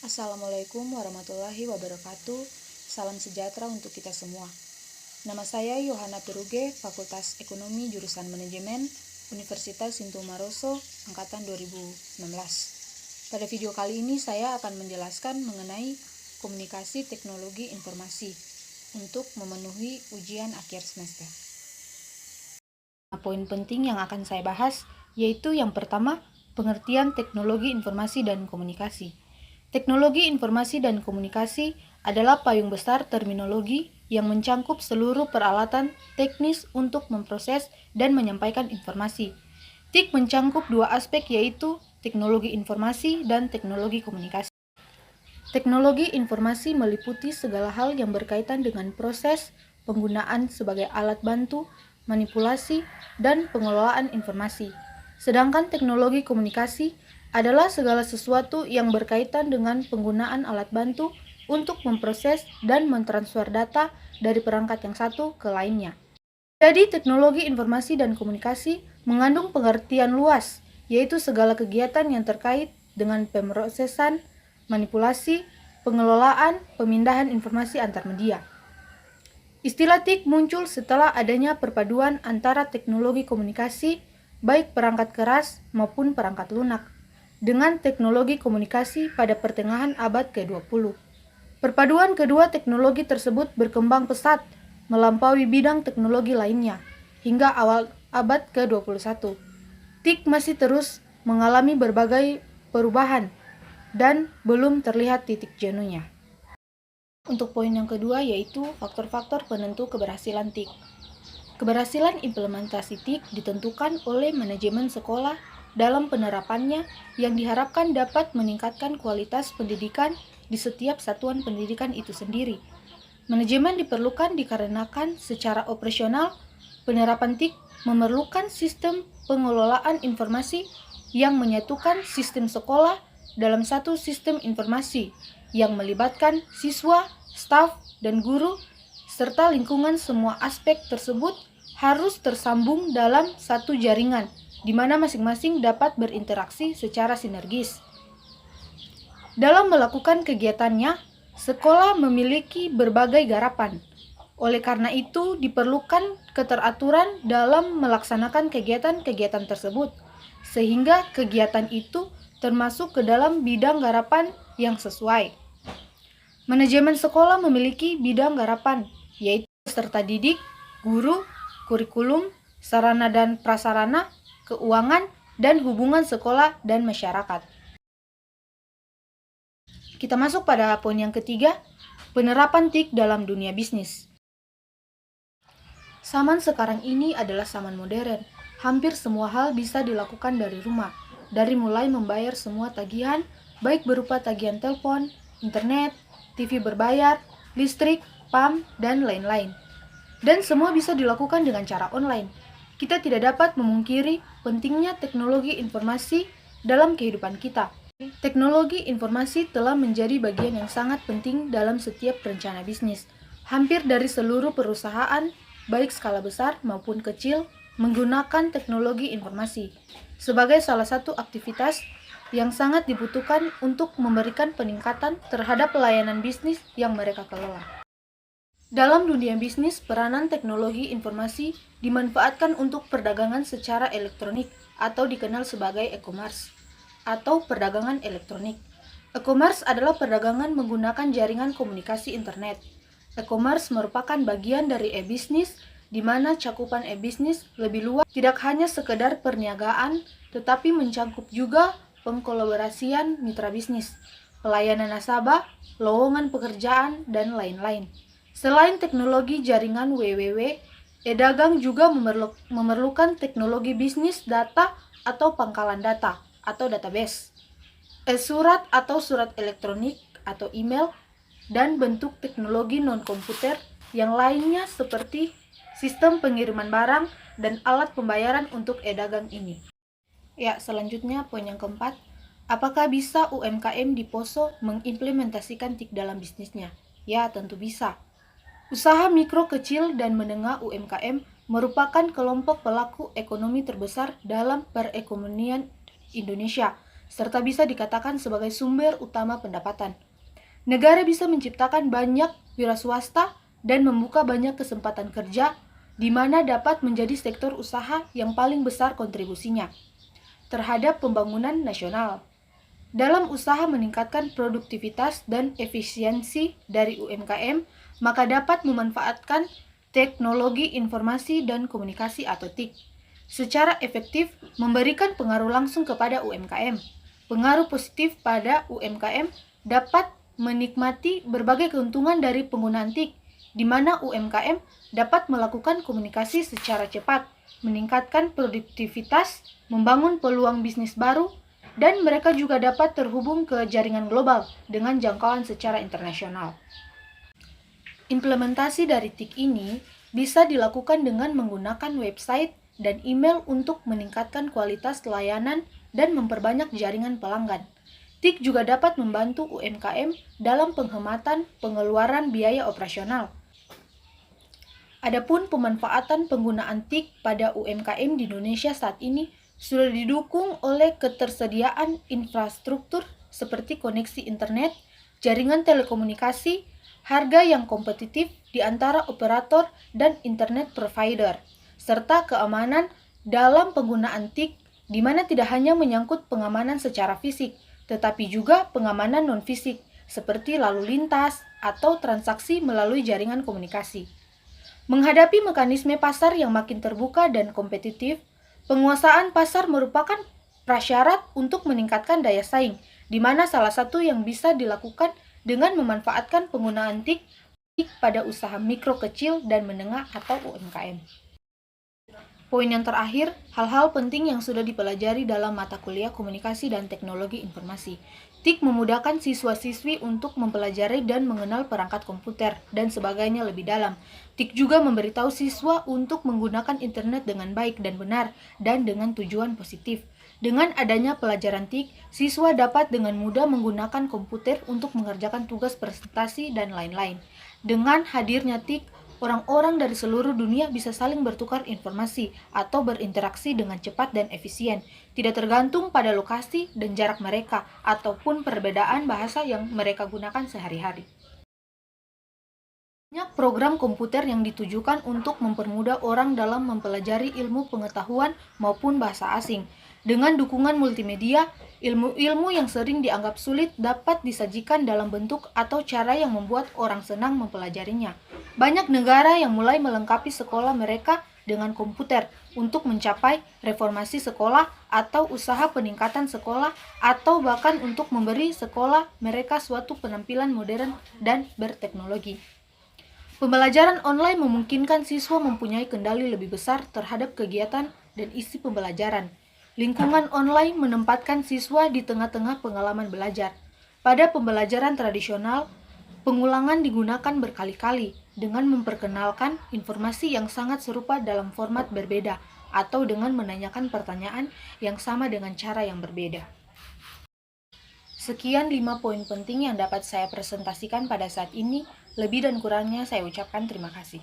Assalamualaikum warahmatullahi wabarakatuh. Salam sejahtera untuk kita semua. Nama saya Yohana Peruge, Fakultas Ekonomi Jurusan Manajemen, Universitas Sintu Maroso, Angkatan 2016. Pada video kali ini saya akan menjelaskan mengenai komunikasi teknologi informasi untuk memenuhi ujian akhir semester. Poin penting yang akan saya bahas yaitu yang pertama, pengertian teknologi informasi dan komunikasi. Teknologi informasi dan komunikasi adalah payung besar terminologi yang mencangkup seluruh peralatan teknis untuk memproses dan menyampaikan informasi. TIK mencangkup dua aspek yaitu teknologi informasi dan teknologi komunikasi. Teknologi informasi meliputi segala hal yang berkaitan dengan proses, penggunaan sebagai alat bantu, manipulasi, dan pengelolaan informasi. Sedangkan teknologi komunikasi adalah segala sesuatu yang berkaitan dengan penggunaan alat bantu untuk memproses dan mentransfer data dari perangkat yang satu ke lainnya. Jadi, teknologi informasi dan komunikasi mengandung pengertian luas, yaitu segala kegiatan yang terkait dengan pemrosesan, manipulasi, pengelolaan, pemindahan informasi antar media. Istilah TIK muncul setelah adanya perpaduan antara teknologi komunikasi, baik perangkat keras maupun perangkat lunak, dengan teknologi komunikasi pada pertengahan abad ke-20. Perpaduan kedua teknologi tersebut berkembang pesat, melampaui bidang teknologi lainnya, hingga awal abad ke-21. TIK masih terus mengalami berbagai perubahan, dan belum terlihat titik jenuhnya. Untuk poin yang kedua yaitu faktor-faktor penentu keberhasilan TIK. Keberhasilan implementasi TIK ditentukan oleh manajemen sekolah dalam penerapannya yang diharapkan dapat meningkatkan kualitas pendidikan di setiap satuan pendidikan itu sendiri. Manajemen diperlukan dikarenakan secara operasional penerapan TIK memerlukan sistem pengelolaan informasi yang menyatukan sistem sekolah dalam satu sistem informasi yang melibatkan siswa, staf, dan guru, serta lingkungan. Semua aspek tersebut harus tersambung dalam satu jaringan, di mana masing-masing dapat berinteraksi secara sinergis. Dalam melakukan kegiatannya, sekolah memiliki berbagai garapan. Oleh karena itu, diperlukan keteraturan dalam melaksanakan kegiatan-kegiatan tersebut, sehingga kegiatan itu termasuk ke dalam bidang garapan yang sesuai. Manajemen sekolah memiliki bidang garapan, yaitu peserta didik, guru, kurikulum, sarana dan prasarana, keuangan, dan hubungan sekolah dan masyarakat. Kita masuk pada poin yang ketiga, penerapan TIK dalam dunia bisnis. Zaman sekarang ini adalah zaman modern. Hampir semua hal bisa dilakukan dari rumah, dari mulai membayar semua tagihan, baik berupa tagihan telepon, internet, TV berbayar, listrik, PAM, dan lain-lain. Dan semua bisa dilakukan dengan cara online. Kita tidak dapat memungkiri pentingnya teknologi informasi dalam kehidupan kita. Teknologi informasi telah menjadi bagian yang sangat penting dalam setiap rencana bisnis. Hampir dari seluruh perusahaan, baik skala besar maupun kecil, menggunakan teknologi informasi sebagai salah satu aktivitas yang sangat dibutuhkan untuk memberikan peningkatan terhadap pelayanan bisnis yang mereka kelola. Dalam dunia bisnis, peranan teknologi informasi dimanfaatkan untuk perdagangan secara elektronik atau dikenal sebagai e-commerce atau perdagangan elektronik. E-commerce adalah perdagangan menggunakan jaringan komunikasi internet. E-commerce merupakan bagian dari e-bisnis di mana cakupan e-bisnis lebih luas, tidak hanya sekedar perniagaan, tetapi mencangkup juga pengkolaborasian mitra bisnis, pelayanan nasabah, lowongan pekerjaan, dan lain-lain. Selain teknologi jaringan www, e-dagang juga memerlukan teknologi bisnis data atau pangkalan data atau database, e-surat atau surat elektronik atau email, dan bentuk teknologi non-komputer yang lainnya seperti sistem pengiriman barang dan alat pembayaran untuk e-dagang ini. Ya, selanjutnya poin yang keempat, apakah bisa UMKM di Poso mengimplementasikan TIK dalam bisnisnya? Ya, tentu bisa. Usaha mikro, kecil, dan menengah UMKM merupakan kelompok pelaku ekonomi terbesar dalam perekonomian Indonesia serta bisa dikatakan sebagai sumber utama pendapatan. Negara bisa menciptakan banyak wira swasta dan membuka banyak kesempatan kerja, di mana dapat menjadi sektor usaha yang paling besar kontribusinya terhadap pembangunan nasional. Dalam usaha meningkatkan produktivitas dan efisiensi dari UMKM, maka dapat memanfaatkan teknologi informasi dan komunikasi atau TIK secara efektif, memberikan pengaruh langsung kepada UMKM. Pengaruh positif pada UMKM dapat menikmati berbagai keuntungan dari penggunaan TIK, di mana UMKM dapat melakukan komunikasi secara cepat, meningkatkan produktivitas, membangun peluang bisnis baru, dan mereka juga dapat terhubung ke jaringan global dengan jangkauan secara internasional. Implementasi dari TIK ini bisa dilakukan dengan menggunakan website dan email untuk meningkatkan kualitas layanan dan memperbanyak jaringan pelanggan. TIK juga dapat membantu UMKM dalam penghematan pengeluaran biaya operasional. Adapun pemanfaatan penggunaan TIK pada UMKM di Indonesia saat ini sudah didukung oleh ketersediaan infrastruktur seperti koneksi internet, jaringan telekomunikasi, harga yang kompetitif di antara operator dan internet provider, serta keamanan dalam penggunaan TIK, di mana tidak hanya menyangkut pengamanan secara fisik, tetapi juga pengamanan non-fisik, seperti lalu lintas atau transaksi melalui jaringan komunikasi. Menghadapi mekanisme pasar yang makin terbuka dan kompetitif, penguasaan pasar merupakan prasyarat untuk meningkatkan daya saing, di mana salah satu yang bisa dilakukan dengan memanfaatkan penggunaan TIK pada usaha mikro kecil dan menengah atau UMKM. Poin yang terakhir, hal-hal penting yang sudah dipelajari dalam mata kuliah komunikasi dan teknologi informasi. TIK memudahkan siswa-siswi untuk mempelajari dan mengenal perangkat komputer dan sebagainya lebih dalam. TIK juga memberitahu siswa untuk menggunakan internet dengan baik dan benar dan dengan tujuan positif. Dengan adanya pelajaran TIK, siswa dapat dengan mudah menggunakan komputer untuk mengerjakan tugas presentasi dan lain-lain. Dengan hadirnya TIK, orang-orang dari seluruh dunia bisa saling bertukar informasi atau berinteraksi dengan cepat dan efisien, tidak tergantung pada lokasi dan jarak mereka ataupun perbedaan bahasa yang mereka gunakan sehari-hari. Banyak program komputer yang ditujukan untuk mempermudah orang dalam mempelajari ilmu pengetahuan maupun bahasa asing. Dengan dukungan multimedia, ilmu-ilmu yang sering dianggap sulit dapat disajikan dalam bentuk atau cara yang membuat orang senang mempelajarinya. Banyak negara yang mulai melengkapi sekolah mereka dengan komputer untuk mencapai reformasi sekolah atau usaha peningkatan sekolah atau bahkan untuk memberi sekolah mereka suatu penampilan modern dan berteknologi. Pembelajaran online memungkinkan siswa mempunyai kendali lebih besar terhadap kegiatan dan isi pembelajaran. Lingkungan online menempatkan siswa di tengah-tengah pengalaman belajar. Pada pembelajaran tradisional, pengulangan digunakan berkali-kali dengan memperkenalkan informasi yang sangat serupa dalam format berbeda atau dengan menanyakan pertanyaan yang sama dengan cara yang berbeda. Sekian 5 poin penting yang dapat saya presentasikan pada saat ini. Lebih dan kurangnya saya ucapkan terima kasih.